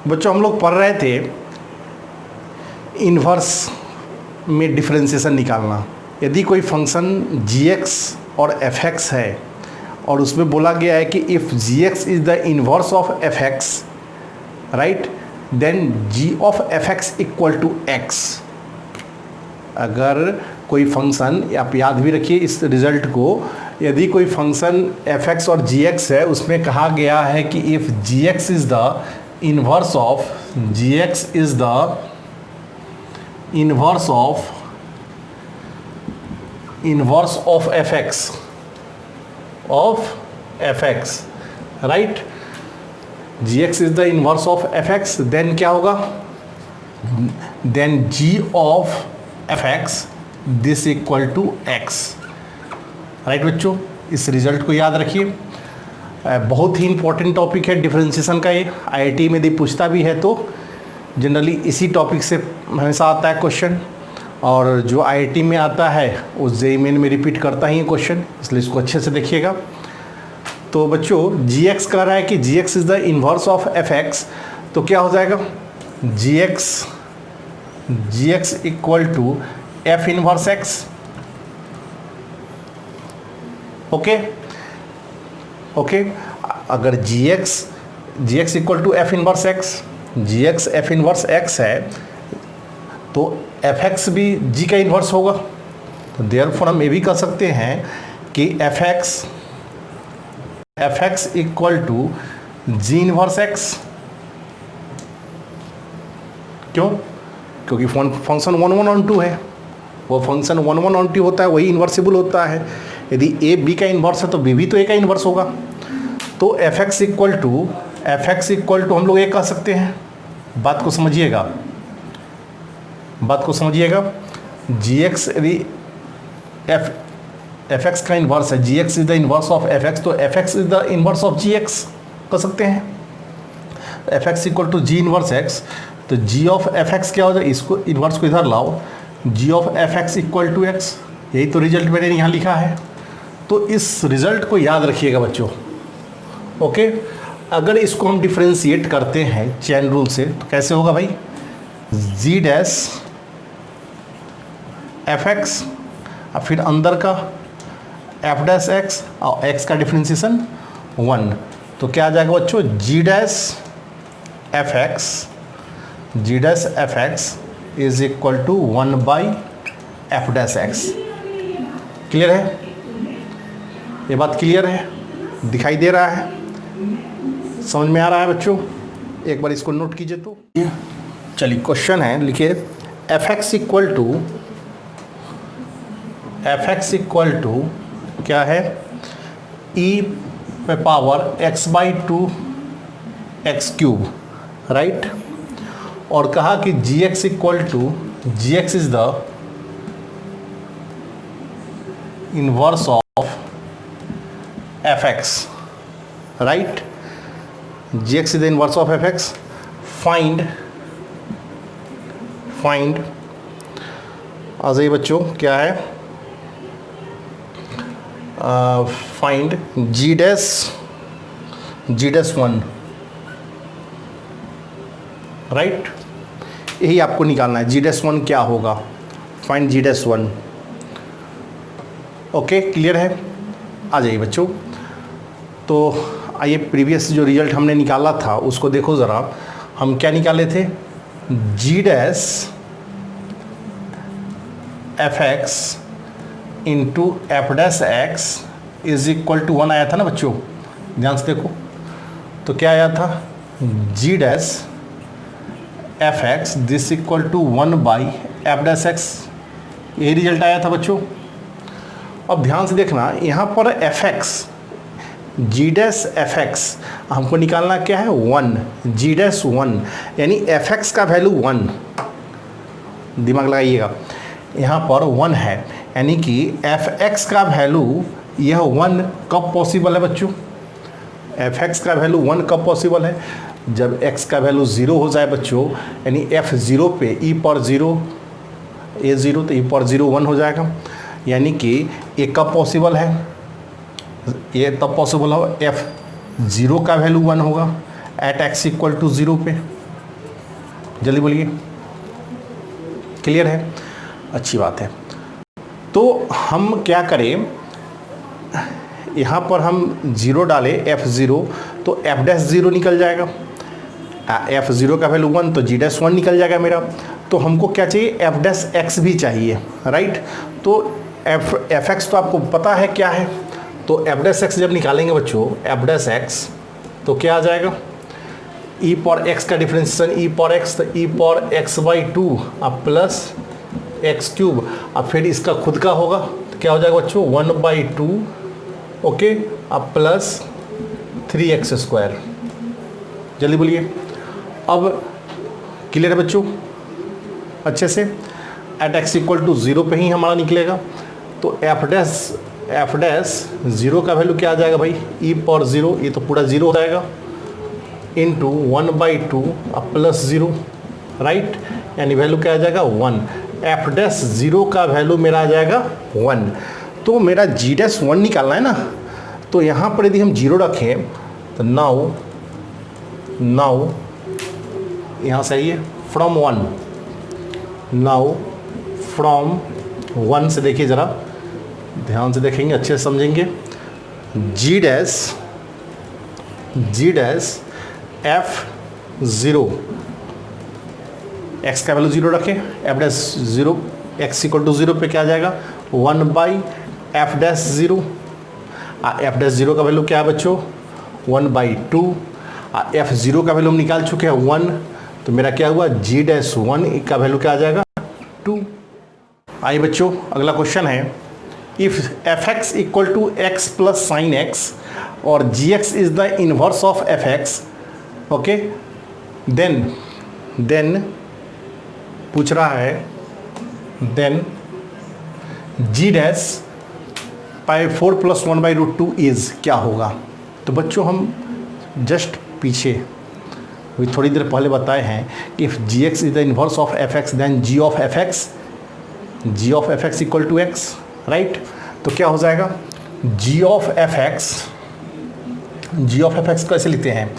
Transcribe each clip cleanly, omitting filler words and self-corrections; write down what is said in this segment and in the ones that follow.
बच्चों हम लोग पढ़ रहे थे इन्वर्स में डिफरेंशिएशन निकालना। यदि कोई फंक्शन g(x) और f(x) है और उसमें बोला गया है कि if g(x) is the inverse of f(x), right, then g of f(x) equal to x। अगर कोई फंक्शन, आप याद भी रखिए इस रिजल्ट को, यदि कोई फंक्शन f(x) और g(x) है, उसमें कहा गया है कि if g(x) is the inverse of g(x) is the inverse of f(x), right, g(x) is the inverse of f(x), then क्या होगा, then g of f(x) this equal to x, right बच्चों। इस रिजल्ट को याद रखिए, बहुत ही इंपॉर्टेंट टॉपिक है डिफरेंशिएशन का। ये IIT में यदि पूछता भी है तो जनरली इसी टॉपिक से हमेशा आता है क्वेश्चन, और जो IIT में आता है उस JEE मेन में रिपीट करता ही है क्वेश्चन, इसलिए इसको अच्छे से देखिएगा। तो बच्चों g(x) कह रहा है कि g(x) is the inverse of f(x), तो क्या हो जाएगा, g(x) equal to f inverse x, okay. अगर g(x) equal to f inverse x, g(x) f inverse x है तो f(x) भी g का इन्वर्स होगा। तो देयरफॉर हम ये भी कह सकते हैं कि f(x) equal to g inverse x। क्यों? क्योंकि फंक्शन 1 1 ऑन 2 है, वो फंक्शन 1 1 ऑन 2 होता है, वही इन्वर्सिबल होता है। यदि a b का इन्वर्स है तो b भी तो a का इन्वर्स होगा। तो f(x) इक्वल टू हम लोग ये कह सकते हैं, बात को समझिएगा, g(x) यदि f(x) का इन्वर्स है, g(x) is the inverse of f(x), तो f(x) is the inverse of g(x) कह सकते हैं। f(x) equal to g inverse x, तो g ऑफ f(x) क्या हो जाए, इसको इन्वर्स को इधर लाओ, g of f(x) equal to x। यही तो रिजल्ट मैंने यहाँ लिखा है। तो इस रिजल्ट को याद रखिएगा बच्चों, ओके। अगर इसको हम डिफ्रेंशिएट करते हैं चेन रूल से तो कैसे होगा भाई, g डैश f(x) और फिर अंदर का f डैश x और x का डिफ्रेंशिएशन 1, तो क्या आ जाएगा बच्चों, g dash f(x) is equal to 1 by f dash x। Clear है? ये बात क्लियर है, दिखाई दे रहा है, समझ में आ रहा है बच्चों? एक बार इसको नोट कीजिए। तो चलिए क्वेश्चन है, लिखिए f(x) इक्वल टू क्या है, e पे पावर x/2 x³ राइट, और कहा कि g(x) equal to g(x) is the inverse of f(x), right, g(x) is the inverse of f(x). Find आ जाइए बच्चों, क्या है, फाइंड g डैश 1, राइट, यही आपको निकालना है। g डैश 1 क्या होगा, find g dash 1, okay, clear है? आ जाइए बच्चों। तो आइए प्रीवियस जो रिजल्ट हमने निकाला था उसको देखो ज़रा। हम क्या निकाले थे, g dash f(x) into f dash x is equal to 1 आया था ना बच्चों, ध्यान से देखो। तो क्या आया था, g dash f(x) this equal to 1 by f dash x, यही रिजल्ट आया था बच्चों। अब ध्यान से देखना, यहाँ पर f(x) g डैश f(x) हमको निकालना क्या है, 1, g डैश 1, यानी f(x) का वैल्यू 1, दिमाग लगाइएगा, यहाँ पर 1 है, यानी कि f(x) का वैल्यू यह 1 कब पॉसिबल है बच्चों, f(x) का वैल्यू 1 कब पॉसिबल है, जब x का वैल्यू 0 हो जाए बच्चों, यानी f0 पे e पर 0 a0 तो e पर 0 1 हो जाएगा, यानी कि ये कब पॉसिबल है, ये तब पॉसिबल हो f0 का वैल्यू 1 होगा एट x इक्वल टू 0 पे, जल्दी बोलिए, क्लियर है? अच्छी बात है। तो हम क्या करें, यहाँ पर हम 0 डालें f0 तो f'0 निकल जाएगा, f0 का वैल्यू 1 तो g'1 निकल जाएगा मेरा। तो हमको क्या चाहिए, f' भी चाहिए, राइट। तो fx तो आपको पता है क्या है, तो f' जब निकालेंगे बच्चों f' तो क्या आ जाएगा, e पर x का डिफरेंशिएशन e पर x, तो e पर x/2 अब प्लस x³, अब फिर इसका खुद का होगा तो क्या हो जाएगा बच्चों 1/2, ओके, अब प्लस 3x²। जल्दी बोलिए, अब क्लियर है बच्चों अच्छे से? एट x=0 पे ही हमारा निकलेगा, तो f'0 का वैल्यू क्या आ जाएगा भाई, e पर 0, ये तो पूरा 0 हो जाएगा, इंटू 1/2 अब प्लस 0, राइट, यानी वैल्यू क्या आ जाएगा 1। f'0 का वैल्यू मेरा आ जाएगा 1। तो मेरा g'1 निकालना है ना, तो यहाँ पर यदि हम 0 रखें तो नाउ यहाँ से आइए फ्रॉम 1, नाउ फ्रॉम 1 से देखिए, ज़रा ध्यान से देखेंगे, अच्छे से समझेंगे। g' f'0, x का वैल्यू 0 रखें, f'0 x=0 पे क्या आ जाएगा 1/f'0, f'0 का वैल्यू क्या है बच्चों 1/2, f'0 का वैल्यू हम निकाल चुके हैं 1, तो मेरा क्या हुआ g'1 का वैल्यू क्या आ जाएगा 2। आइए बच्चों अगला क्वेश्चन है, if fx = x + sin x और gx is the inverse of fx, okay, then पूछ रहा है देन g'/4 + 1/√2 इज क्या होगा। तो बच्चों हम जस्ट पीछे अभी थोड़ी देर पहले बताए हैं कि if gx is the inverse of fx then g of fx = x, right. तो क्या हो जाएगा g of fx कैसे लिखते हैं,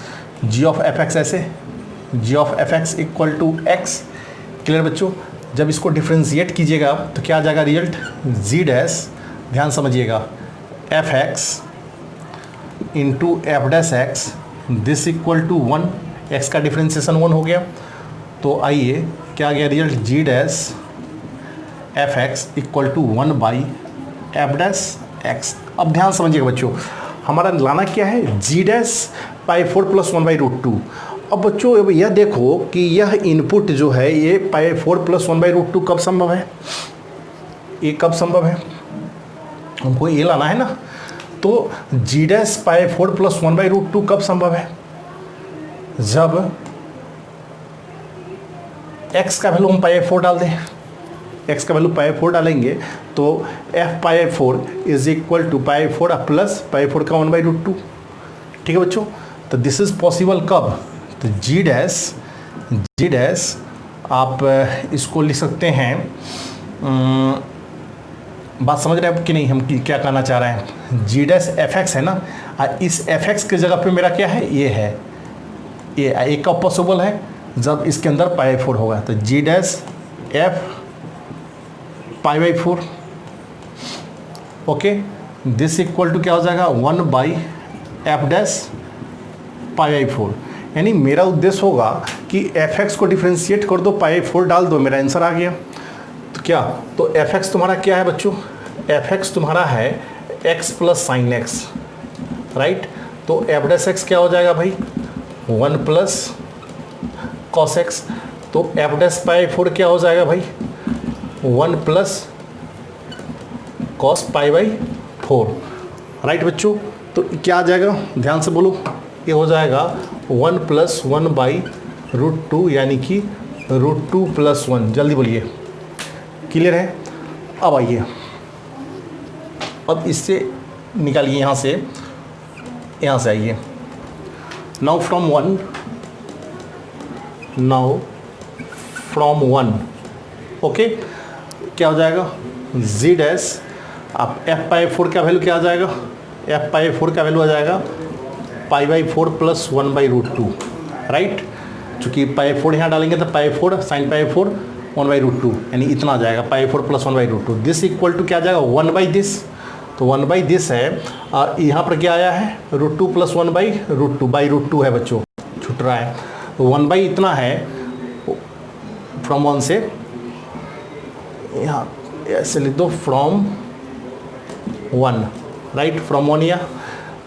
g of fx ऐसे, g of fx = x, clear बच्चों। जब इसको डिफ्रेंशिएट कीजिएगा तो क्या आ जाएगा रिजल्ट, g', ध्यान समझिएगा, fx × f'(x) this equal to 1, x का डिफ्रेंशिएशन 1 हो गया। तो आइए क्या आ गया रिजल्ट, g' fx = 1/f'(x). अब ध्यान समझिएगा बच्चों, हमारा लाना क्या है, g'/4 + 1/√2। अब बच्चों अब यह देखो कि यह इनपुट जो है ये π4 + 1/√2 कब संभव है, ये कब संभव है, हमको ये लाना है ना। तो g'/4 + 1/√2 कब संभव है, जब x का वैल्यू हम π4 डाल दें, x का वैल्यू π4 डालेंगे तो f/4 = π4 प्लस π4 का 1/√2, ठीक है बच्चों। तो दिस इज़ पॉसिबल कब, तो g' आप इसको लिख सकते हैं, बात समझ रहे हैं कि नहीं, हम क्या कहना चाह रहे हैं, g' fx है ना, इस fx के जगह पे मेरा क्या है, ये है, ये एक कब पॉसिबल है, जब इसके अंदर π4 होगा। तो g' f π/4, okay, this equal to क्या हो जाएगा 1/f' π/4। यानी मेरा उद्देश्य होगा कि fx को डिफ्रेंशिएट कर दो, π/4 डाल दो, मेरा आंसर आ गया। तो क्या, तो fx तुम्हारा क्या है बच्चों, fx तुम्हारा है x + sin x, राइट। तो f'(x) क्या हो जाएगा भाई 1 + cos x, तो f'/4 क्या हो जाएगा भाई 1 + cos π/4, राइट बच्चों। तो क्या आ जाएगा, ध्यान से बोलो, ये हो जाएगा 1 + 1/√2 यानी कि √2 + 1, जल्दी बोलिए, क्लियर है। अब आइए, अब इससे निकालिए, यहाँ से आइए, नाउ फ्रॉम 1, ओके, क्या हो जाएगा g', अब f/4 का वैल्यू क्या आ जाएगा, f/4 का वैल्यू आ जाएगा π/4 + 1/√2, राइट। चूँकि पाई 4 यहाँ डालेंगे तो पाई 4 साइन पाई 4 1/√2 यानी इतना आ जाएगा पाई 4 प्लस 1/√2। दिस इक्वल टू क्या आ जाएगा 1/दिस, तो 1/दिस है। यहाँ पर क्या आया है √2 प्लस 1/√2 है बच्चों, छूट रहा है। तो 1 इतना है फ्रॉम 1 से, यहाँ ऐसे लिख दो फ्रॉम 1, राइट, फ्रॉम 1 या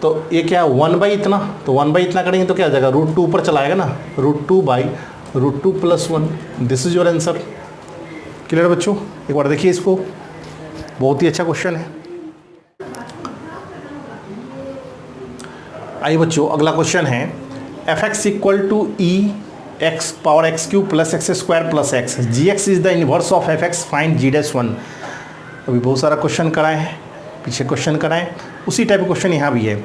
तो ये क्या है 1 इतना, तो 1 इतना करेंगे तो क्या आ जाएगा √2 ऊपर चला आएगा ना, √2 plus 1। This is your answer. Clear बच्चों, एक बार देखिए इसको, बहुत ही अच्छा क्वेश्चन है। आइए बच्चों अगला क्वेश्चन है fx equal to e x power x³ plus x² plus x, gx is the inverse of fx, find g'1। अभी बहुत सारा क्वेश्चन कराए हैं, पीछे क्वेश्चन कराएं, उसी टाइप का क्वेश्चन यहाँ भी है।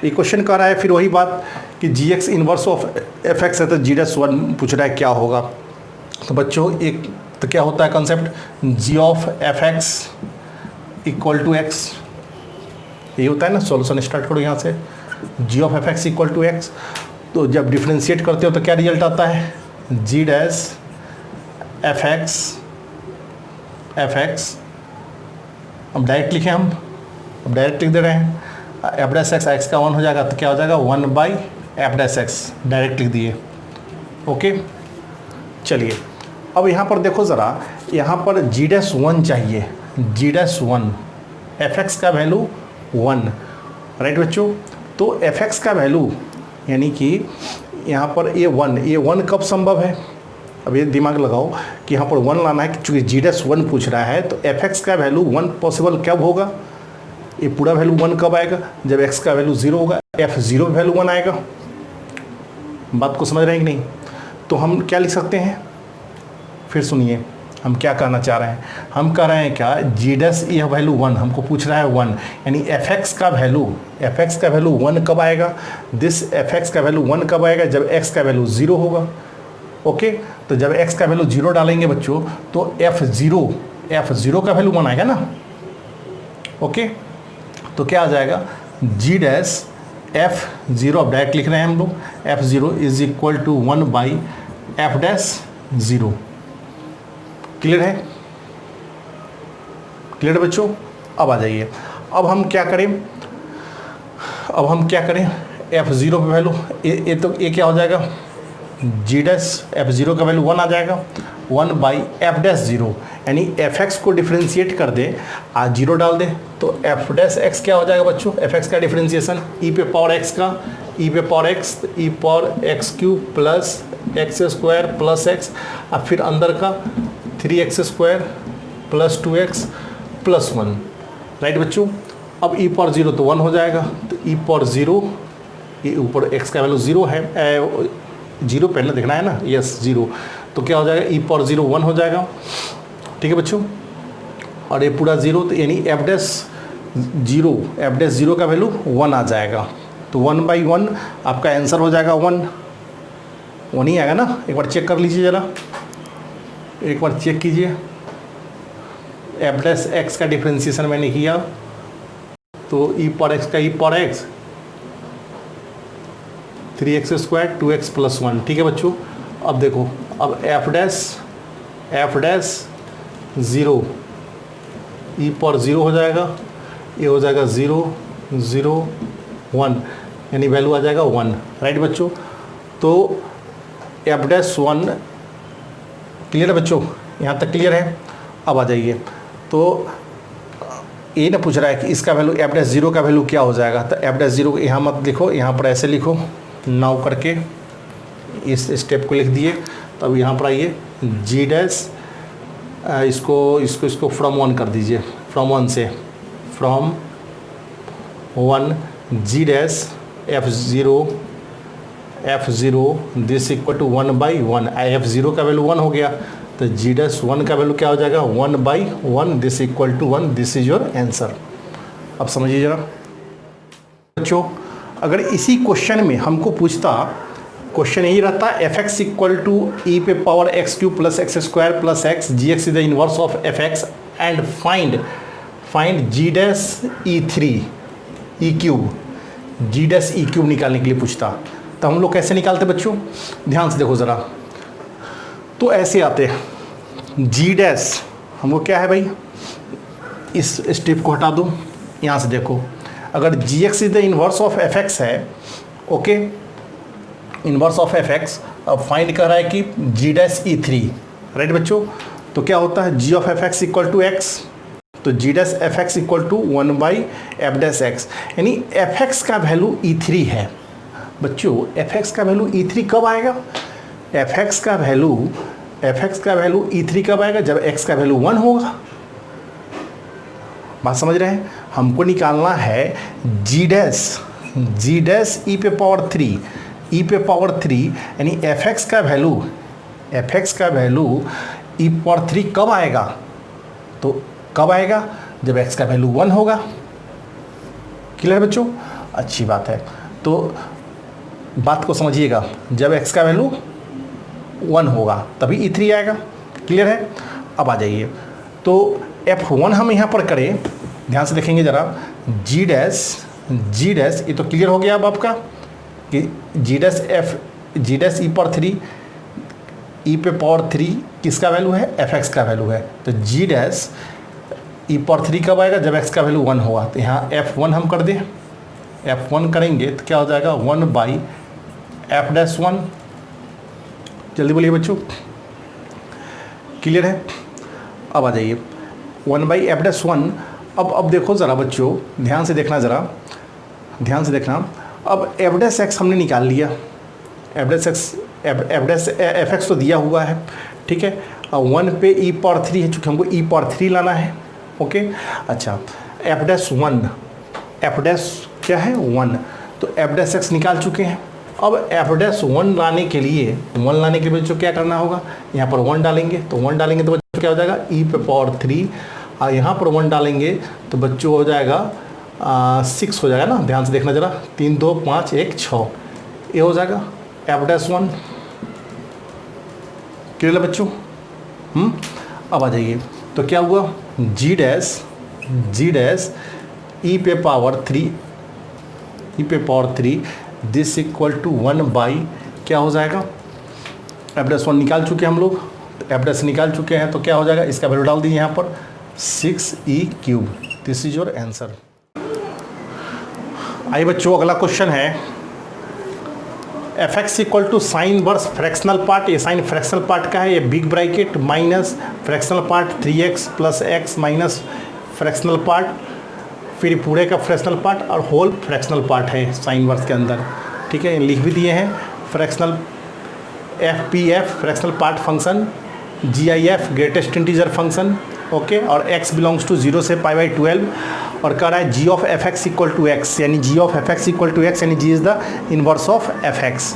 ये क्वेश्चन कर रहा है फिर वही बात कि gx इनवर्स ऑफ fx है तो g'1 पूछ रहा है क्या होगा। तो बच्चों एक तो क्या होता है concept g of fx equal to x, ये होता है ना। सॉल्यूशन स्टार्ट करो यहाँ से, g of fx equal to x, तो जब डिफ्रेंशिएट करते हो तो क्या रिजल्ट आता है g' fx। अब डायरेक्ट लिखें हम, अब डायरेक्ट लिख दे रहे हैं, f' x का 1 हो जाएगा तो क्या हो जाएगा 1/f', डायरेक्ट लिख दिए। ओके चलिए अब यहाँ पर देखो ज़रा, यहाँ पर g'1 चाहिए, g'1 fx का वैल्यू 1, राइट बच्चों। तो fx का वैल्यू यानी कि यहाँ पर ये 1 कब संभव है, अब ये दिमाग लगाओ कि यहाँ पर 1 लाना है, चूँकि g'1 पूछ रहा है तो fx का वैल्यू 1 पॉसिबल कब होगा, ये पूरा वैल्यू 1 कब आएगा जब x का वैल्यू 0 होगा, f0 वैल्यू 1 आएगा। बात को समझ रहे हैं कि नहीं। तो हम क्या लिख सकते हैं, फिर सुनिए हम क्या कहना चाह रहे हैं। हम कह रहे हैं क्या g' यह वैल्यू 1 हमको पूछ रहा है 1, यानी fx का वैल्यू 1 कब आएगा, दिस fx का वैल्यू 1 कब आएगा जब x का वैल्यू 0 होगा। ओके तो जब x का वैल्यू 0 डालेंगे बच्चों तो f0 का वैल्यू 1 आएगा ना। ओके तो क्या आ जाएगा g' f0, अब डायरेक्ट लिख रहे हैं हम लोग, f0 is equal to 1/f'0। Clear है, क्लियर बच्चों। अब आ जाइए, अब हम क्या करें, f0 पे वैल्यू ये क्या हो जाएगा g' f0 का वैल्यू 1 आ जाएगा, 1/f'0, यानी fx को डिफ्रेंशिएट कर दे, आज 0 डाल दे तो f' क्या हो जाएगा बच्चों, fx का डिफ्रेंशिएशन e पे पावर x का, e पे power x, e power x³ plus x² plus x, अब फिर अंदर का 3x² plus 2x plus 1, right बच्चों। अब e पावर 0 तो 1 हो जाएगा, तो e पावर 0, ये ऊपर x का वैल्यू 0 है, 0 पहले देखना है ना, यस 0, तो क्या हो जाएगा e पावर 0 1 हो जाएगा। ठीक है बच्चों, और ये पूरा 0 तो यानी f'0 का वैल्यू 1 आ जाएगा, तो 1/1 आपका आंसर हो जाएगा 1 ही आएगा ना। एक बार चेक कर लीजिए ज़रा, एक बार चेक कीजिए, f' का डिफ्रेंशिएशन मैंने किया तो e पावर x का e power x 3x² 2x plus 1। ठीक है बच्चों, अब देखो, अब f' 0 e पावर 0 हो जाएगा, ये हो जाएगा 0 0 1, यानी वैल्यू आ जाएगा 1, राइट बच्चों। तो f'1 क्लियर है बच्चों, यहाँ तक क्लियर है। अब आ जाइए, तो ये ना पूछ रहा है कि इसका वैल्यू f'0 का वैल्यू क्या हो जाएगा, तो f'0 यहाँ मत लिखो, यहाँ पर ऐसे लिखो, नाउ करके इस स्टेप को लिख दिए। तब यहाँ पर आइए g' इसको फ्रॉम 1 कर दीजिए, फ्रॉम 1 से, from 1 g' f0 this equal to 1/1, f0 का वैल्यू 1 हो गया, तो g'1 का वैल्यू क्या हो जाएगा 1/1, this equal to 1, this is your answer. अब समझिए जरा बच्चों, अगर इसी क्वेश्चन में हमको पूछता, क्वेश्चन यही रहता fx इक्वल टू e पे power x³ plus x² plus x, gx is the inverse of fx and find g' e3 e³ g' e³ निकालने के लिए पूछता, तो हम लोग कैसे निकालते बच्चों, ध्यान से देखो ज़रा। तो ऐसे आते हैं जी डैश, हमको क्या है भाई, इस स्टेप को हटा दो, यहाँ से देखो, अगर G X is the inverse of F X है, okay, inverse of F X, अब फाइंड कर रहा है कि G dash E three, right बच्चों। तो क्या होता है, G of F x equal to X, तो G dash F x equal to 1/f dash X, यानी एफ एक्स का वैल्यू ई थ्री है बच्चों। एफ एक्स का वैल्यू ई थ्री कब आएगा, एफ एक्स का वैल्यू ई थ्री कब आएगा, जब एक्स का वैल्यू 1 होगा। बात समझ रहे हैं, हमको निकालना है जी डैश ई पे पावर 3, यानी एफ एक्स का वैल्यू ई पावर 3 कब आएगा, तो कब आएगा, जब एक्स का वैल्यू 1 होगा। क्लियर बच्चों, अच्छी बात है। तो बात को समझिएगा, जब एक्स का वैल्यू 1 होगा तभी ई थ्री आएगा। क्लियर है, अब आ जाइए। तो F1 हम यहाँ पर करें, ध्यान से देखेंगे ज़रा, जी डैश ये तो क्लियर हो गया अब आपका कि जी डैश ई पर 3, ई पे पावर 3 किसका वैल्यू है, एफ एक्स का वैल्यू है। तो जी डैश ई पर 3 कब आएगा, जब एक्स का वैल्यू 1 होगा। तो यहाँ F1 हम कर दें, F1 करेंगे तो क्या हो जाएगा, 1/f डैश 1। जल्दी बोलिए बच्चों, क्लियर है। अब आ जाइए 1/f डैश 1। अब देखो ज़रा बच्चों, ध्यान से देखना, अब एफ डैश एक्स हमने निकाल लिया, एफ डैश एफ एक्स तो दिया हुआ है, ठीक है। 1 पे ई पावर 3 है, चूँकि हमको ई पावर 3 लाना है, ओके। अच्छा, एफ डैश क्या है, 1, तो एफ डैश एक्स निकाल चुके हैं। अब एफ डैश 1 लाने के लिए बच्चों क्या करना होगा, यहाँ पर 1 डालेंगे, तो 1 डालेंगे तो बच्चों क्या हो जाएगा, ई पे पावर 3, और यहाँ पर 1 डालेंगे तो बच्चों हो जाएगा 6 हो जाएगा ना। ध्यान से देखना ज़रा, 3 2 5 1 6, ये हो जाएगा एफ डैश 1। क्लियर है बच्चों। अब आ जाइए, तो क्या हुआ, जी डैश ई पे पावर 3 दिस इक्वल टू 1/ क्या हो जाएगा, एफ डैश 1 निकाल चुके हैं हम लोग, एफ डैश निकाल चुके हैं, तो क्या हो जाएगा, इसका वैल्यू डाल दीजिए यहाँ पर 6e³। This is your answer. आइए बच्चों, अगला क्वेश्चन है, f x equal to sine inverse fractional part, ये साइन फ्रैक्शनल पार्ट का है, ये big bracket minus fractional part 3x plus x minus fractional part, फिर पूरे का फ्रैक्शनल पार्ट और होल फ्रैक्शनल पार्ट है साइन वर्स के अंदर, ठीक है। लिख भी दिए हैं, fractional FPF fractional part function, GIF greatest integer function, okay, और x बिलोंग्स टू 0 से π/12, और कह रहा है g of F x equal to x, यानी g of F x equal to x, यानी g is the inverse of F x,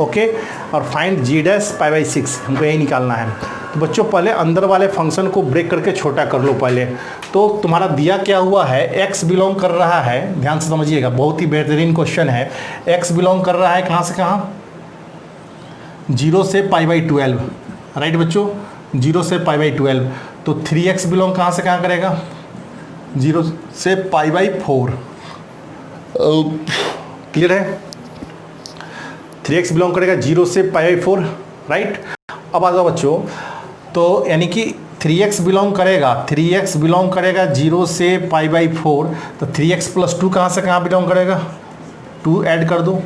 okay. और find g dash π/6, हमको यही निकालना है। तो बच्चों पहले अंदर वाले फंक्शन को ब्रेक करके छोटा कर लो पहले। तो तुम्हारा दिया क्या हुआ है, x बिलोंग कर रहा है, ध्यान से समझिएगा, बहुत ही बेहतरीन क्वेश्चन है। x बिलोंग कर रहा है कहाँ से कहाँ, 0 से π/12, राइट बच्चों, 0 से π/12। तो 3x बिलोंग कहाँ से कहाँ करेगा, 0 से π/4। क्लियर है, 3x बिलोंग करेगा 0 से π/4, राइट। अब आ जाओ बच्चों, तो यानी कि 3x बिलोंग करेगा 0 से π/4, तो 3x प्लस 2 कहाँ से कहाँ बिलोंग करेगा, 2 ऐड कर दो,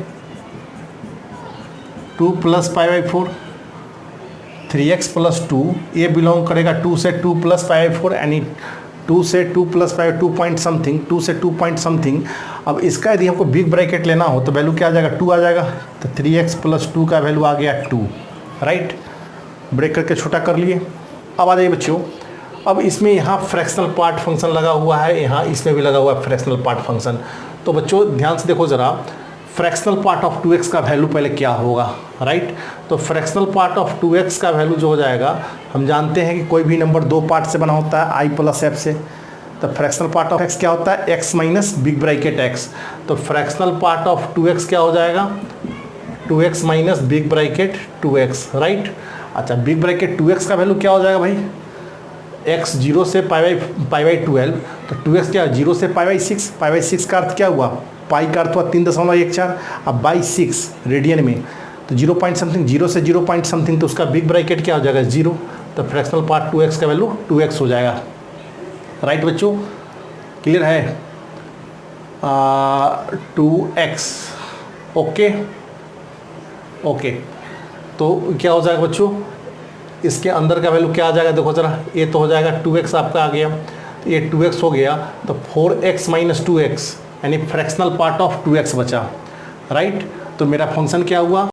2 प्लस π/4, 3x प्लस 2, ये बिलोंग करेगा 2 से 2 प्लस π/4, यानी 2 से 2 प्लस 2 पॉइंट समथिंग, 2 से 2 पॉइंट समथिंग। अब इसका यदि हमको बिग ब्रैकेट लेना हो तो वैल्यू क्या आ जाएगा, 2 आ जाएगा, तो 3x प्लस 2 का वैल्यू आ गया 2, राइट। ब्रेक करके छोटा कर लिए। अब आ जाइए बच्चों, अब इसमें यहाँ फ्रैक्शनल पार्ट फंक्शन लगा हुआ है, यहाँ इसमें भी लगा हुआ है फ्रैक्शनल पार्ट फंक्शन। तो बच्चों ध्यान से देखो ज़रा, फ्रैक्शनल पार्ट ऑफ 2x का वैल्यू पहले क्या होगा, राइट। तो फ्रैक्शनल पार्ट ऑफ 2x का वैल्यू जो हो जाएगा, हम जानते हैं कि कोई भी नंबर 2 पार्ट से बना होता है, i प्लस f से। तो फ्रैक्शनल पार्ट ऑफ x क्या होता है, x minus big bracket x। तो फ्रैक्शनल पार्ट ऑफ 2x क्या हो जाएगा, 2x minus big bracket 2x, right. अच्छा, बिग ब्रैकेट 2x का वैल्यू क्या हो जाएगा भाई, x 0 से π/12, तो 2x क्या, 0 से π/6, π/6 का अर्थ क्या हुआ, पाई का अर्थ हुआ 3.14, अब बाई 6 रेडियन में, तो 0 पॉइंट समथिंग, 0 से 0 पॉइंट समथिंग, तो उसका बिग ब्रैकेट क्या हो जाएगा 0, तो फ्रैक्शनल पार्ट 2x का वैल्यू 2x हो जाएगा। राइट बच्चों, क्लियर है? 2x। ओके ओके, तो क्या हो जाएगा बच्चों, इसके अंदर का वैल्यू क्या आ जाएगा, देखो जरा, ये तो हो जाएगा 2x आपका आ गया, तो ये 2x हो गया, तो 4x माइनस 2x यानी फ्रैक्शनल पार्ट ऑफ 2x बचा। राइट, तो मेरा फंक्शन क्या हुआ,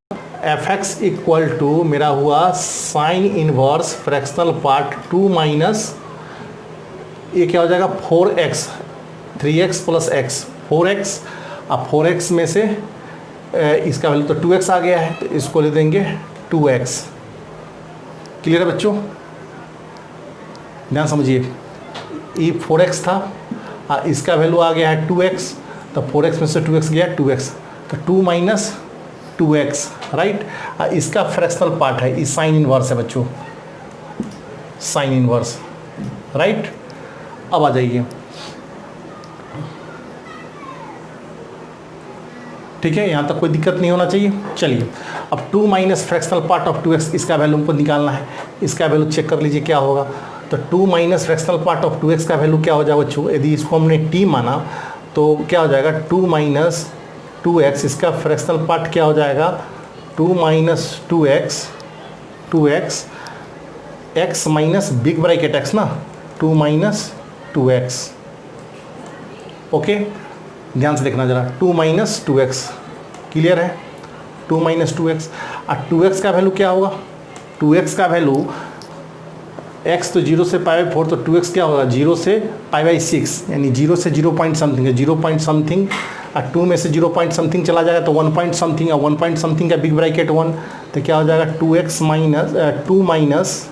fx इक्वल टू मेरा हुआ sine inverse fractional part 2 minus ये क्या हो जाएगा 4x, 3x plus x, 4x। अब 4x में से इसका वैल्यू तो 2x आ गया है, तो इसको ले देंगे 2x। क्लियर है बच्चों? ध्यान समझिए, ये 4x था, इसका वैल्यू आ गया है 2x, तो 4x में से 2x गया 2x, तो 2 माइनस 2x। राइट, इसका फ्रैक्शनल पार्ट है, ये साइन इनवर्स है बच्चों, साइन इनवर्स। राइट, अब आ जाइए, ठीक है, यहाँ तक कोई दिक्कत नहीं होना चाहिए। चलिए, अब 2 minus fractional part of 2x, इसका वैल्यू हमको निकालना है, इसका वैल्यू चेक कर लीजिए क्या होगा। तो 2 minus fractional part of 2x का वैल्यू क्या हो जाएगा बच्चों, यदि इसको हमने t माना तो क्या हो जाएगा 2 माइनस 2x, इसका फ्रैक्शनल पार्ट क्या हो जाएगा 2 minus 2x, x minus big bracket x ना, 2 माइनस 2x। ओके, ध्यान से देखना जरा, 2 माइनस 2x, क्लियर है? 2 माइनस 2x, और 2x का वैल्यू क्या होगा, 2x का वैल्यू x तो 0 से π/4, तो 2x क्या होगा 0 से π/6, यानी 0 से 0 पॉइंट समथिंग है, 0 पॉइंट समथिंग, और 2 में से 0 पॉइंट समथिंग चला जाएगा तो 1 पॉइंट समथिंग, और 1 पॉइंट समथिंग का बिग ब्रैकेट 1, तो क्या हो जाएगा 2x माइनस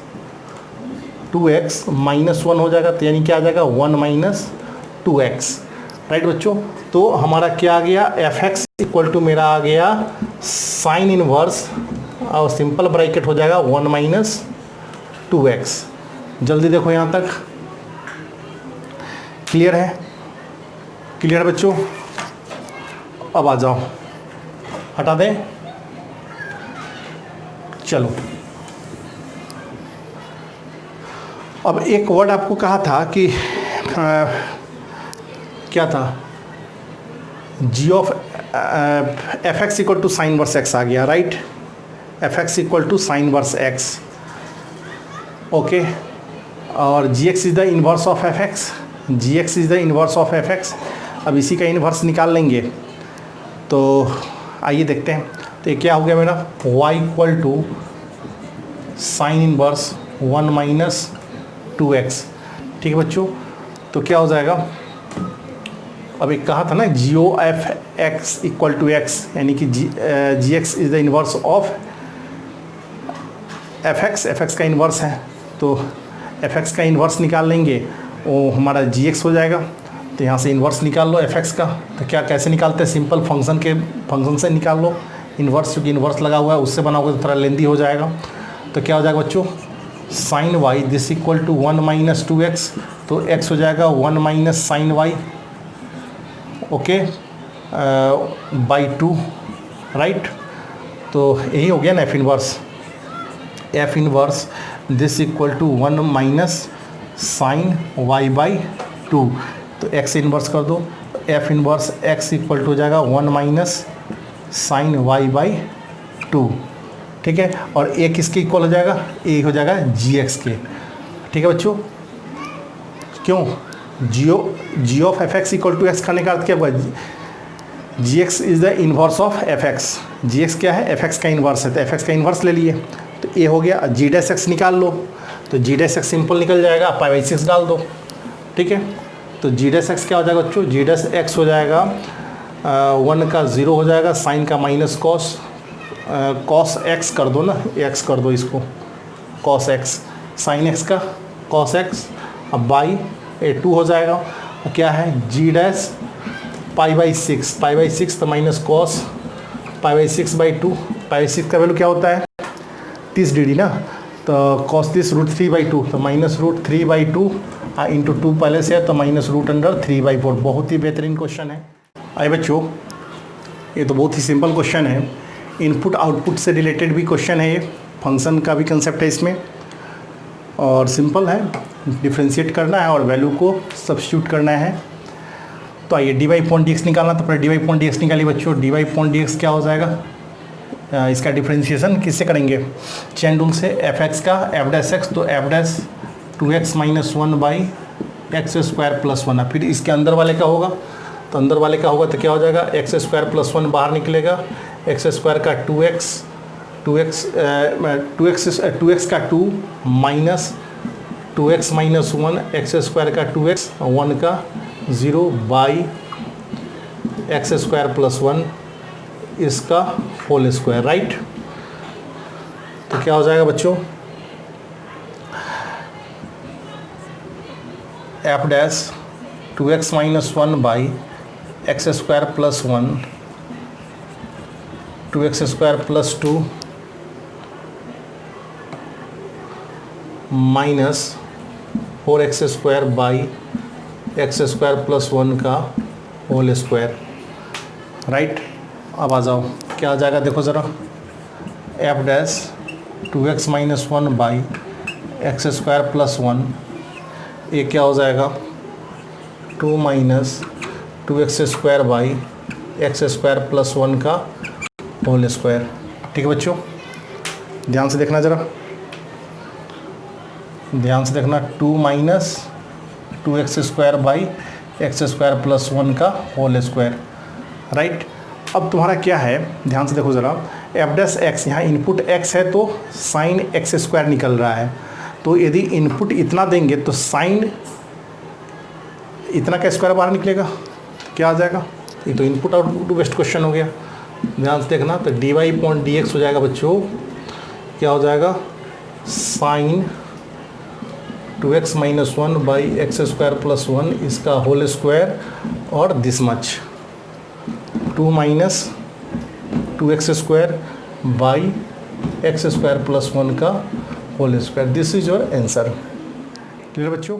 2x माइनस 1 हो जाएगा, तो यानी क्या आ जाएगा 1 माइनस 2x। राइट बच्चों, तो हमारा क्या आ गया, fx इक्वल टू मेरा आ गया साइन इनवर्स, और सिंपल ब्रैकेट हो जाएगा 1 माइनस 2x। जल्दी देखो यहाँ तक, क्लियर है? क्लियर है बच्चों? अब आ जाओ, हटा दें, चलो। अब एक वर्ड आपको कहा था कि क्या था, g of fx equal to sine inverse x आ गया। Right, fx equal to sine inverse x। Okay, और gx is the inverse of fx, gx is the inverse of fx। अब इसी का इन्वर्स निकाल लेंगे, तो आइए देखते हैं। तो ये क्या हो गया मेरा, y equal to sine inverse 1 minus 2x। ठीक है बच्चों, तो क्या हो जाएगा, अब एक कहा था ना G O F x equal to x, यानी कि G X is the inverse of F x का इन्वर्स है, तो एफ एक्स का इन्वर्स निकाल लेंगे, वो हमारा जी एक्स हो जाएगा। तो यहाँ से इन्वर्स निकाल लो एफ एक्स का, तो क्या कैसे निकालते हैं, सिंपल फंक्शन से निकाल लो इन्वर्स, क्योंकि इन्वर्स लगा हुआ है, उससे बनाओगे तो थोड़ा लेंदी हो जाएगा। तो क्या हो जाएगा बच्चों, sine y this equal to 1 minus 2x, तो x हो जाएगा 1 minus sine y, okay, by 2। Right, तो यही हो गया ना f inverse this equal to 1 minus sine y by 2, तो x इन्वर्स कर दो, f inverse x equal to हो जाएगा 1 माइनस साइन वाई बाई 2। ठीक है, और ए किसके इक्वल हो जाएगा, ए हो जाएगा जी एक्स के। ठीक है बच्चों, क्यों, G of F x equal to X करने का अर्थ क्या हुआ, G X is the inverse of F X, G X क्या है, एफ एक्स का इन्वर्स है, तो एफ एक्स का इन्वर्स ले लिए, तो ए हो गया। जी डैश एक्स निकाल लो, तो जी डैश एक्स सिंपल निकल जाएगा, π/6 डाल दो। ठीक है, तो जी डैश एक्स क्या हो जाएगा बच्चों, जी डैश एक्स हो जाएगा 1 का 0 हो जाएगा, साइन का माइनस कॉस एक्स कर दो ना, एक्स कर दो इसको, कॉस एक्स, साइन एक्स का कॉस एक्स, अब बाई 2 हो जाएगा। क्या है, जी डैश π/6 तो माइनस कॉस π/6 बाई 2, π/6 का वैल्यू क्या होता है 30 डिग्री ना, तो कॉस 30 √3/2, तो माइनस √3/2 इंटू 2 पहले से है, तो माइनस √3/4। बहुत ही बेहतरीन क्वेश्चन है। आइए बच्चों, ये तो बहुत ही सिंपल क्वेश्चन है। इनपुट आउटपुट से रिलेटेड भी क्वेश्चन है, ये फंक्शन का भी कंसेप्ट है इसमें, और सिंपल है, डिफ्रेंशिएट करना है और वैल्यू को सब्स्टिट्यूट करना है। तो आइए d y point d x निकालना, तो पहले d y point d x निकालिए बच्चों। D y point d x क्या हो जाएगा, इसका डिफ्रेंशिएशन किससे करेंगे, चेन रूल से। एफ एक्स का एफ डैश एक्स, तो f dash 2x - 1 by x square plus 1 है। फिर इसके अंदर वाले का होगा, तो अंदर वाले का होगा तो क्या हो जाएगा, एक्स स्क्वायर प्लस 1 बाहर निकलेगा, एक्स स्क्वायर का 2x का 2 माइनस 2x - 1 एक्स स्क्वायर का 2x 1 का 0 बाई एक्स स्क्वायर प्लस 1 इसका होल स्क्वायर, राइट। तो क्या हो जाएगा बच्चों, F dash 2x - 1 by x square plus 1 2x square plus 2 minus 4x square by x square plus 1 का होल स्क्वायर, राइट। अब आ जाओ, क्या आ जाएगा देखो ज़रा, F dash 2x - 1 by x square plus 1, ये क्या हो जाएगा 2 minus 2x square by x square plus 1 का होल स्क्वायर। ठीक है बच्चों, ध्यान से देखना ज़रा, ध्यान से देखना, 2 minus 2x square by x square plus 1 का होल स्क्वायर, राइट। अब तुम्हारा क्या है, ध्यान से देखो ज़रा, एफ डैश एक्स, यहाँ इनपुट x है तो साइन एक्स स्क्वायर निकल रहा है। तो यदि इनपुट इतना देंगे तो साइन इतना का स्क्वायर बाहर निकलेगा, क्या आ जाएगा, ये तो इनपुट आउटपुट बेस्ड क्वेश्चन हो गया। ध्यान से देखना, तो d y point d x हो जाएगा बच्चों, क्या हो जाएगा, sine 2x - 1 by x square plus 1 इसका होल स्क्वायर और this much 2 minus 2x square by x square plus 1 का whole square. This is your answer. Clear बच्चों।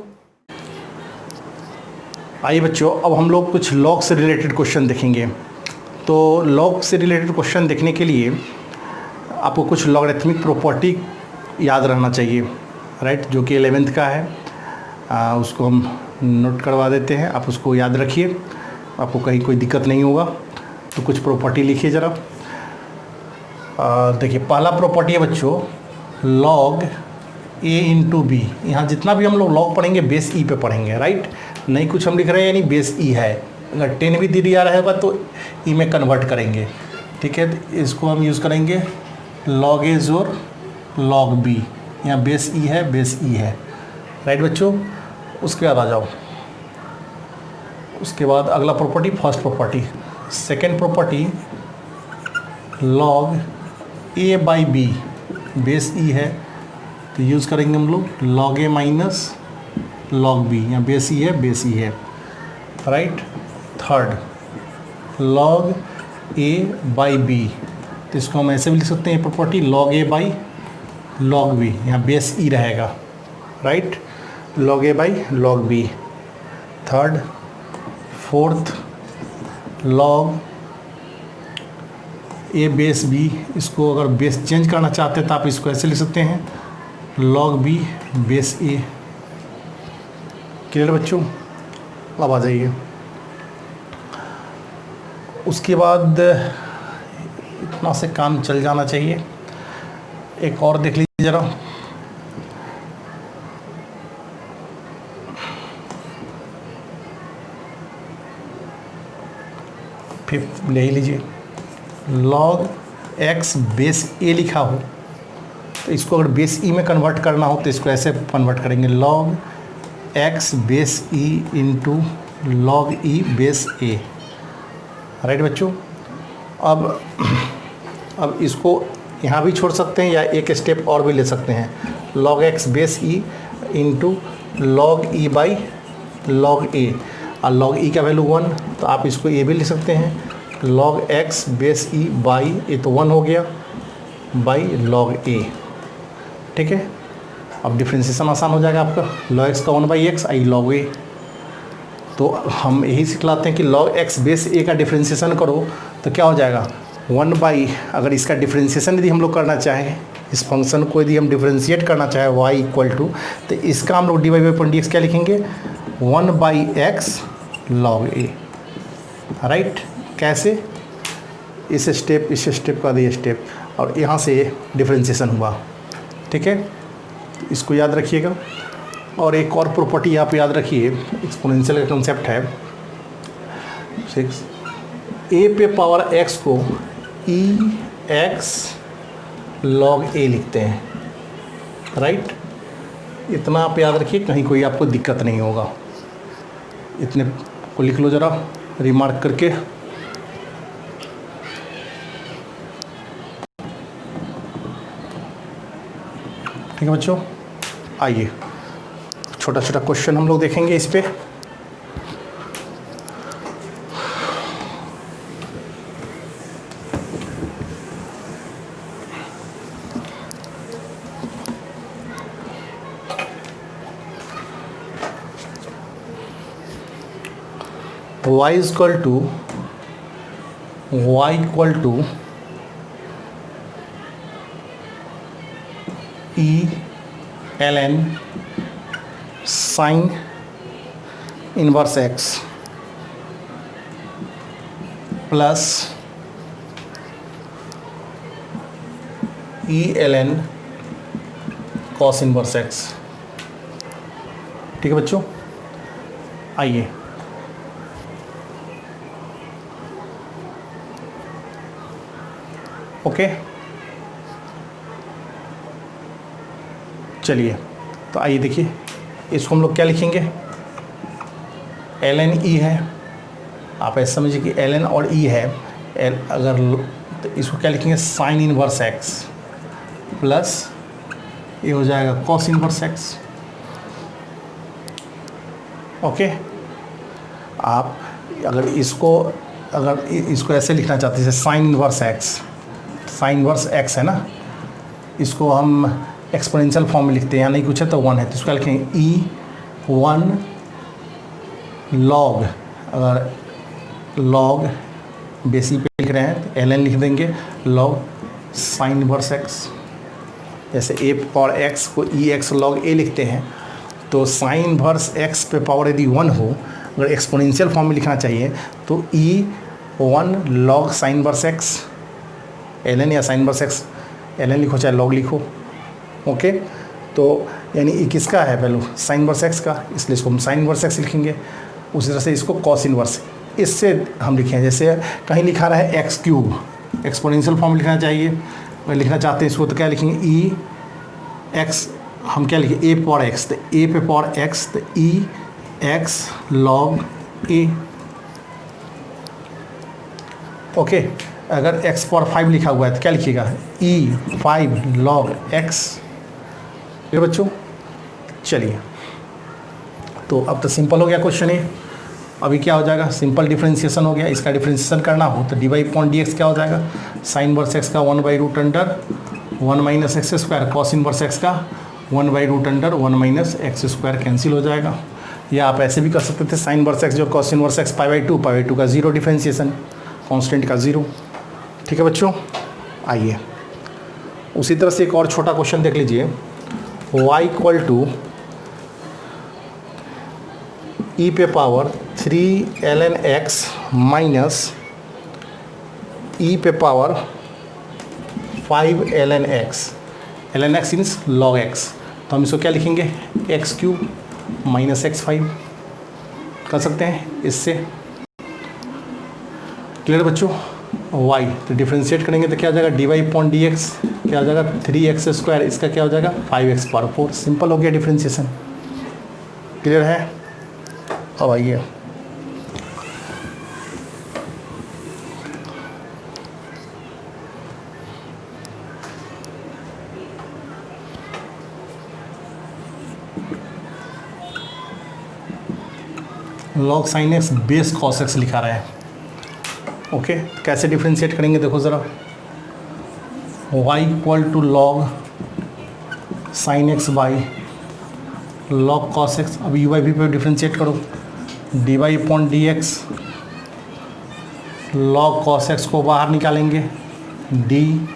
आइए बच्चों, अब हम लोग कुछ लॉग से रिलेटेड क्वेश्चन देखेंगे। तो लॉग से रिलेटेड क्वेश्चन देखने के लिए आपको कुछ लॉगरिथमिक प्रॉपर्टी याद रहना चाहिए, राइट, जो कि 11th का है। उसको हम नोट करवा देते हैं, आप उसको याद रखिए, आपको कहीं कोई दिक्कत नहीं होगा। तो कुछ प्रॉपर्टी लिखिए ज़रा। देखिए, पहला प्रॉपर्टी है बच्चों, लॉग a इंटू बी। यहाँ जितना भी हम लोग लॉग पढ़ेंगे बेस ई पे पढ़ेंगे, राइट, नहीं कुछ हम लिख रहे हैं यानी बेस ई है। अगर 10 भी दे दिया रहेगा तो ई में कन्वर्ट करेंगे, ठीक है। इसको हम यूज़ करेंगे लॉग ए और लॉग बी, यहाँ बेस ई है, बेस ई है, राइट बच्चों। उसके बाद आ जाओ, उसके बाद अगला property, first property. Second property, log A by B, base E है तो यूज़ करेंगे हम लोग log A minus log B, यहाँ बेस ई है, बेस ई है, right. Third, log A by B, तो इसको हम ऐसे भी लिख सकते हैं property, log A by log B, यहाँ बेस ई रहेगा, right, log A by log B. Third, fourth, log A base B, इसको अगर बेस चेंज करना चाहते हैं तो आप इसको ऐसे लिख सकते हैं लॉग बी बेस ए। क्लियर बच्चों। अब आ जाइए, उसके बाद इतना से काम चल जाना चाहिए। एक और देख लीजिए ज़रा, फिर ले ही लीजिए, लॉग एक्स बेस ए लिखा हो तो इसको अगर बेस ई में कन्वर्ट करना हो तो इसको ऐसे कन्वर्ट करेंगे, log X base E into log E base A, right बच्चों। अब इसको यहाँ भी छोड़ सकते हैं या एक स्टेप और भी ले सकते हैं, log X base E into log E by log A, और लॉग ई का वैल्यू 1 तो आप इसको ए भी लिख सकते हैं, log X base E by, ये तो 1 हो गया, बाई लॉग ए, ठीक है। अब डिफ्रेंशिएशन आसान हो जाएगा आपका, लॉग एक्स का 1/x आई लॉग ए, तो हम यही सिखलाते हैं कि log x बेस a का डिफ्रेंशिएशन करो तो क्या हो जाएगा 1 बाई, अगर इसका डिफ्रेंशिएशन यदि हम लोग करना चाहें, इस फंक्शन को यदि हम डिफ्रेंशिएट करना चाहें y इक्वल टू, तो इसका हम लोग dy बाई अपॉन dx क्या लिखेंगे 1 by x log a, right. कैसे, इस स्टेप का ये स्टेप, और यहाँ से डिफ्रेंशिएशन हुआ, ठीक है। इसको याद रखिएगा। और एक और प्रॉपर्टी यहाँ पे याद रखिए, एक्सपोनेंशियल का कॉन्सेप्ट है 6 a पे पावर x को e x log a लिखते हैं, राइट। इतना आप याद रखिए, कहीं कोई आपको दिक्कत नहीं होगा। इतने को लिख लो ज़रा रिमार्क करके। ठीक है बच्चों, आइए छोटा छोटा क्वेश्चन हम लोग देखेंगे इस पे। y equal to e ln sine inverse x plus e ln cos inverse x। ठीक है बच्चों, आइए ओके। चलिए तो आइए देखिए, इसको हम लोग क्या लिखेंगे, ln e है, आप ऐसे समझिए कि ln और e है, अगर तो इसको क्या लिखेंगे साइन इनवर्स x प्लस ये हो जाएगा कॉस इनवर्स x। ओके, आप अगर इसको ऐसे लिखना चाहते हैं, जैसे साइन इनवर्स x है ना, इसको हम एक्सपोनेंशियल फॉर्म में लिखते हैं, या नहीं कुछ है तो 1 है, तो इसको लिखेंगे e1 log, अगर log बेसी पे लिख रहे हैं तो ln लिख देंगे log साइन इनवर्स x। जैसे a पावर x को ex log a लिखते हैं, तो साइन इनवर्स x पे पावर यदि 1 हो, अगर एक्सपोनेंशियल फॉर्म में लिखना चाहिए तो e1 log sign inverse x, ln या साइन इनवर्स x, ln लिखो चाहे log लिखो, ओके। तो यानी ये किसका है वैल्यू, साइन इनवर्स x का, इसलिए इसको हम साइन इनवर्स x लिखेंगे। उसी तरह से इसको कॉस इनवर्स, इससे हम लिखें, जैसे कहीं लिखा रहा है एक्स क्यूब, एक्सपोनेंशियल फॉर्म लिखना चाहिए, अगर लिखना चाहते हैं इसको तो क्या लिखेंगे ई एक्स, हम क्या लिखें ए पावर एक्स, तो ए पे पावर एक्स, तो ई एक्स लॉग ए, ओके। अगर x पावर 5 लिखा हुआ है तो क्या लिखिएगा e5 log x। ये बच्चों, चलिए तो अब तो सिंपल हो गया क्वेश्चन ये। अभी क्या हो जाएगा, सिंपल डिफरेंशिएशन हो गया। इसका डिफरेंशिएशन करना हो तो d y upon d x क्या हो जाएगा, साइन इनवर्स एक्स का 1/√1 minus x square, cos inverse x का 1/√1 माइनस एक्स स्क्वायर कैंसिल हो जाएगा। या आप ऐसे भी कर सकते थे, साइन इनवर्स एक्स जो कॉस इनवर्स एक्स पाई/2 का 0 डिफरेंशिएशन, कॉन्स्टेंट का 0। ठीक है बच्चों, आइए उसी तरह से एक और छोटा क्वेश्चन देख लीजिए। y इक्वल टू ई पे पावर 3 ln x माइनस ई पे power 5 ln x, ln x means log x, तो हम इसको क्या लिखेंगे x³ माइनस x5 कर सकते हैं इससे। क्लियर बच्चों, y तो डिफ्रेंशिएट करेंगे तो क्या हो जाएगा d y upon d x, क्या हो जाएगा 3x², इसका क्या हो जाएगा 5x⁴। सिंपल हो गया डिफ्रेंशिएशन। क्लियर है, अब आइए log sin x base cos x लिखा रहा है, ओके। कैसे डिफ्रेंशिएट करेंगे देखो ज़रा, y equal to log sin x by log cos x। अब यू वाई भी पे डिफ्रेंशिएट करो, d y upon d x, log cos x को बाहर निकालेंगे, d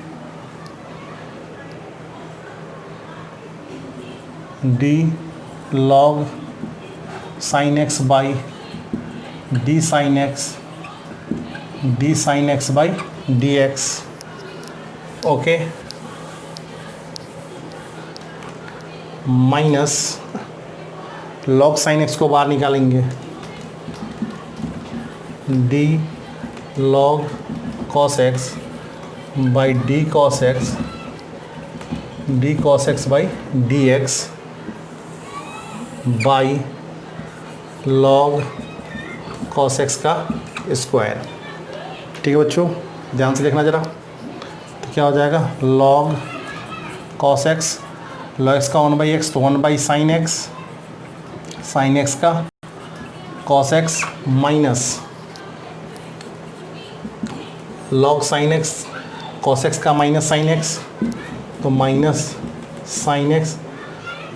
log sine x by d sine x by d x. Okay, minus log sine x को बाहर निकालेंगे, d log cos x by d cos x by d x by log cos x का square. ठीक है बच्चों, ध्यान से देखना ज़रा। तो क्या हो जाएगा, log cos x, log x का 1/x तो 1 साइन एक्स का cos x minus log sine x, cos x का माइनस साइन एक्स तो minus sine x,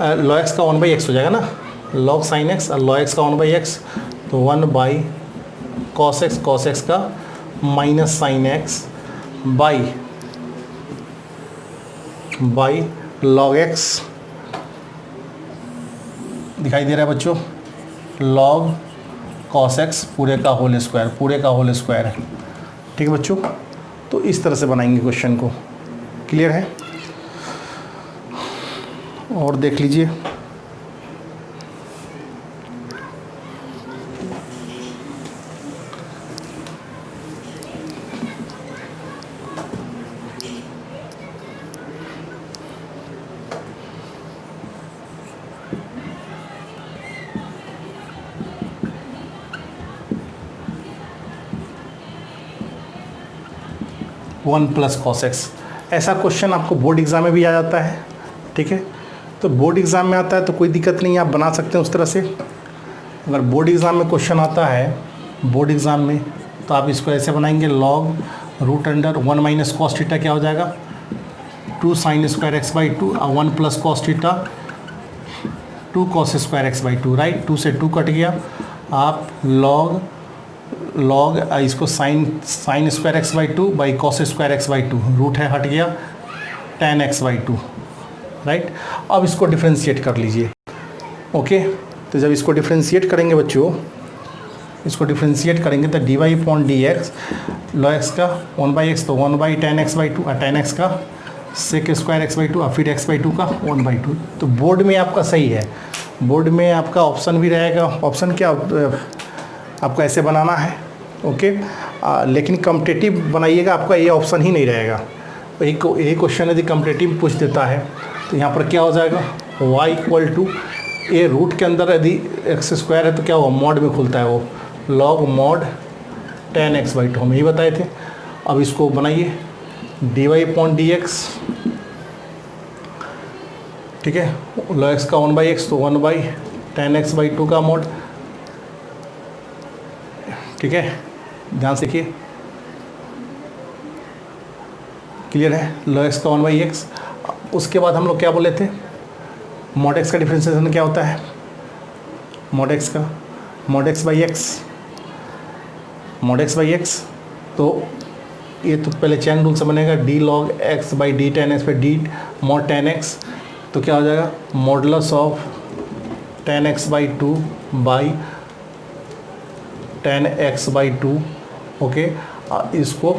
log x का 1/x हो जाएगा ना, लॉग साइन एक्स और लॉग एक्स का 1/x तो 1 कॉस एक्स का minus sign x by log x, दिखाई दे रहा है बच्चों, लॉग कॉस एक्स पूरे का होल स्क्वायर है। ठीक है बच्चों, तो इस तरह से बनाएंगे क्वेश्चन को। क्लियर है? और देख लीजिए, वन प्लस कॉस एक्स, ऐसा क्वेश्चन आपको बोर्ड एग्ज़ाम में भी आ जाता है। ठीक है, तो बोर्ड एग्ज़ाम में आता है तो कोई दिक्कत नहीं है, आप बना सकते हैं उस तरह से। अगर बोर्ड एग्ज़ाम में क्वेश्चन आता है बोर्ड एग्ज़ाम में तो आप इसको ऐसे बनाएंगे, log root under 1 minus cos theta क्या हो जाएगा, 2 साइन स्क्वायर एक्स बाई 2 और 1 plus cos theta 2 cos square x by 2, right. 2 से 2 कट गया, आप लॉग इसको sine square x by 2 by cos square x by 2, root है हट गया, tan एक्स बाई 2, राइट। अब इसको डिफ्रेंशिएट कर लीजिए। ओके, तो जब इसको डिफ्रेंशिएट करेंगे बच्चों, इसको डिफ्रेंशिएट करेंगे तो d y upon d x, log x का 1/x तो 1 tan एक्स बाई 2 और tan एक्स का सेक स्क्वायर एक्स बाई 2 और फिर एक्स बाई 2 का 1/2। तो बोर्ड में आपका सही है, बोर्ड में आपका ऑप्शन भी रहेगा, ऑप्शन क्या आपको ऐसे बनाना है। ओके, लेकिन कम्पिटिटिव बनाइएगा, आपका ये ऑप्शन ही नहीं रहेगा। यही क्वेश्चन यदि कम्पिटिटिव पूछ देता है तो यहाँ पर क्या हो जाएगा, y equal to a root के अंदर यदि एक्स स्क्वायर है तो क्या हुआ, मॉड में खुलता है वो, log mod tan x by 2 हम यही बताए थे। अब इसको बनाइए, d y upon d x, ठीक है, लॉग एक्स का 1/x तो 1 tan एक्स बाई 2 का मॉड। ठीक है, ध्यान से देखिए, क्लियर है, लॉग एक्स का 1/x। उसके बाद हम लोग क्या बोले थे, मॉड एक्स का डिफ्रेंशिएशन क्या होता है, मॉड एक्स बाई एक्स, तो ये तो पहले चैन रूल से बनेगा, D log X by D tan x by D mod tan X, तो क्या हो जाएगा, modulus of tan x by 2 by tan x by 2। Okay, इसको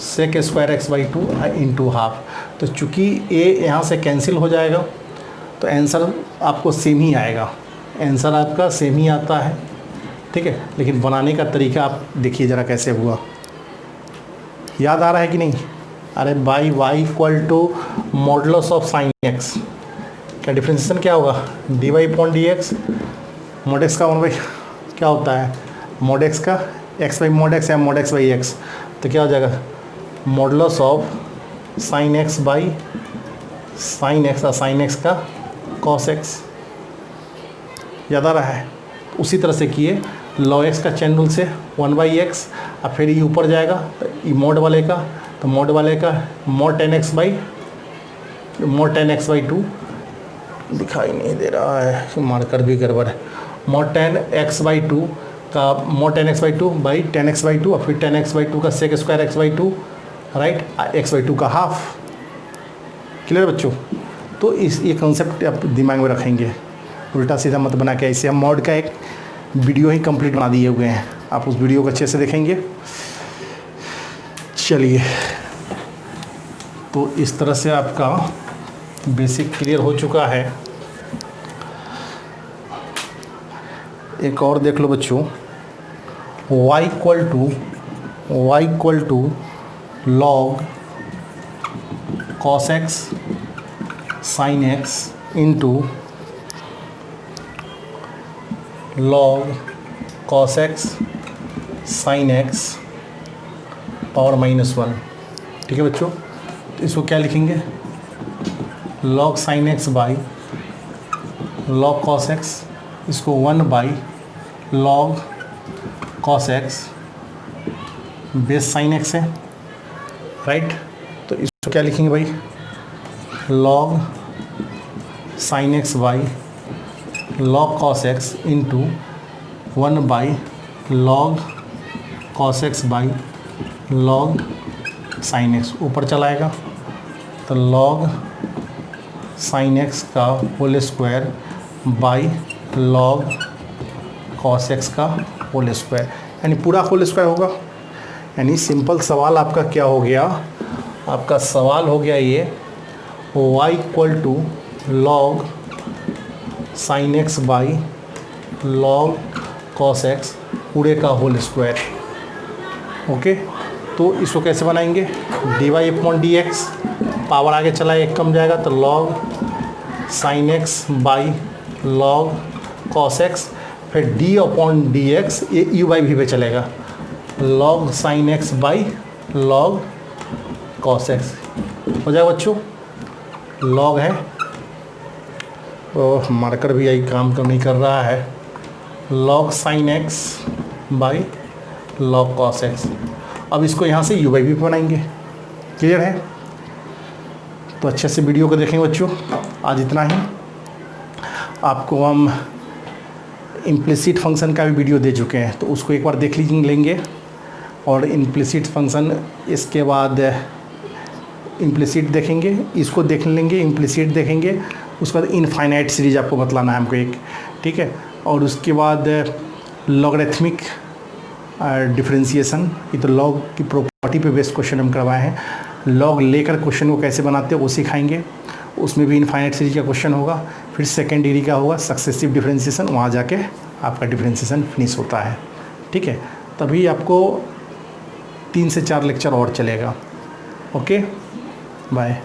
sec square x by 2 into half. तो चूँकि ए यहाँ से कैंसिल हो जाएगा तो आंसर आपको सेम ही आएगा, आंसर आपका सेम ही आता है। ठीक है, लेकिन बनाने का तरीका आप देखिए ज़रा कैसे हुआ, याद आ रहा है कि नहीं। अरे बाई y equal to modulus of sine x, क्या डिफ्रेंशिएशन क्या होगा, d y upon d x, mod x का 1 क्या होता है, मॉड एक्स का एक्स बाई मॉड एक्स या मॉड एक्स बाई एक्स, तो क्या हो जाएगा, modulus of sine x by sine x और साइन एक्स का कॉस एक्स। याद आ रहा है, उसी तरह से किए, लॉग एक्स का चैन रूल से 1/x और फिर ये ऊपर जाएगा तो मॉड वाले का, तो मॉड वाले का मॉड tan एक्स बाई 2, दिखाई नहीं दे रहा है, मार्कर भी गड़बड़ है, mod 10x/2 का mod 10x/2 बाई 10x/2 और फिर 10x/2 का sec square x/2, right, x/2 का हाफ। क्लियर बच्चों? तो इस ये कॉन्सेप्ट आप दिमाग में रखेंगे, उल्टा सीधा मत बना के। ऐसे हम मॉड का एक वीडियो ही कंप्लीट बना दिए हुए हैं, आप उस वीडियो को अच्छे से देखेंगे। चलिए, तो इस तरह से आपका बेसिक क्लियर हो चुका है। एक और देख लो बच्चों, y equal to log cos x sin x into log cos x sin x power -1। ठीक है बच्चों? तो इसको क्या लिखेंगे? log sin x by log cos x, इसको 1 by log cos x base sin x है, राइट। तो इसको क्या लिखेंगे भाई? log sin x by log cos x into 1 by log cos x by log sin x, ऊपर चलाएगा तो log sin x का होल स्क्वायर बाई log cos x का होल स्क्वायर, यानी पूरा होल स्क्वायर होगा। यानी सिंपल सवाल आपका क्या हो गया? आपका सवाल हो गया ये y equal to log sin x by log cos x पूरे का होल स्क्वायर। ओके, तो इसको कैसे बनाएंगे? dy/dx, पावर आगे चला एक कम जाएगा तो log sin x by log cos x, फिर d/dx ये u/v पे चलेगा, log sin x by log cos x हो जाएगा बच्चों। log है, तो मार्कर भी यही काम नहीं कर रहा है, log sin x by log cos x। अब इसको यहाँ से u/v पे बनाएंगे। क्लियर है? तो अच्छे से वीडियो को देखेंगे बच्चों। आज इतना ही। आपको हम इम्प्लिसिट फंक्शन का भी वीडियो दे चुके हैं, तो उसको एक बार देख लेंगे। और इम्प्लिसिट फंक्शन, इसके बाद इम्प्लिसिट देखेंगे, इसको देख लेंगे, इम्प्लिसिट देखेंगे, उसके बाद इनफाइनाइट सीरीज आपको बतलाना है हमको एक, ठीक है। और उसके बाद लॉगरिथमिक डिफरेंशिएशन, ये तो लॉग की प्रॉपर्टी पे बेस्ड क्वेश्चन हम करवाए हैं। लॉग लेकर क्वेश्चन को कैसे बनाते हैं वो सिखाएंगे, उसमें भी इनफाइनाइट सीरीज का क्वेश्चन होगा। फिर सेकेंड डिग्री का होगा सक्सेसिव डिफरेंशिएशन, वहाँ जाके आपका डिफरेंशिएशन फिनिश होता है, ठीक है। तभी आपको 3 से 4 लेक्चर और चलेगा। Okay, bye.